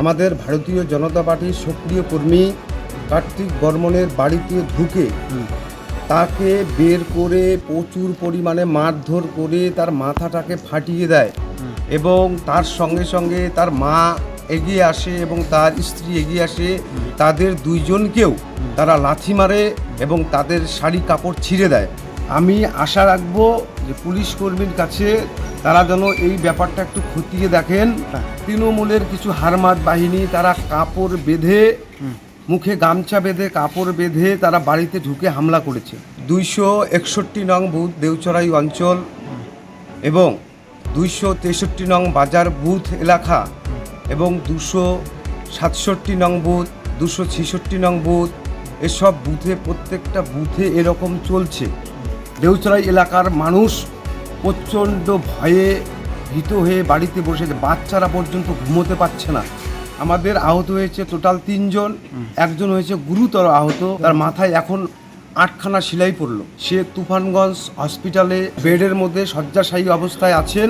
আমাদের ভারতীয় জনতা পার্টির সক্রিয় কর্মী কার্তিক বর্মনের বাড়িতে ঢুকে তাকে বের করে প্রচুর পরিমাণে মারধর করে তার মাথাটাকে ফাটিয়ে দেয় এবং তার সঙ্গে সঙ্গে তার মা এগিয়ে আসে এবং তার স্ত্রী এগিয়ে আসে। তাদের দুইজনকেও তারা লাথি মারে এবং তাদের শাড়ি কাপড় ছিঁড়ে দেয়। আমি আশা রাখবো যে পুলিশ কর্মীর কাছে তারা যেন এই ব্যাপারটা একটু খতিয়ে দেখেন। তৃণমূলের কিছু হারমাত বাহিনী তারা কাপড় বেঁধে, মুখে গামছা বেঁধে কাপড় বেঁধে তারা বাড়িতে ঢুকে হামলা করেছে। 261 নং বুথ দেউচড়াই অঞ্চল এবং 263 নং বাজার বুথ এলাকা এবং 267 নং বুথ, 266 নং বুথ, এসব বুথে প্রত্যেকটা বুথে এরকম চলছে। দেউচড়াই এলাকার মানুষ প্রচণ্ড ভয়ে ভীত হয়ে বাড়িতে বসেছে, বাচ্চারা পর্যন্ত ঘুমোতে পারছে না। আমাদের আহত হয়েছে টোটাল 3 জন, একজন হয়েছে গুরুতর আহত, তার মাথায় এখন 8খানা সেলাই পড়লো। সে তুফানগঞ্জ হসপিটালে বেডের মধ্যে শয্যাশায়ী অবস্থায় আছেন।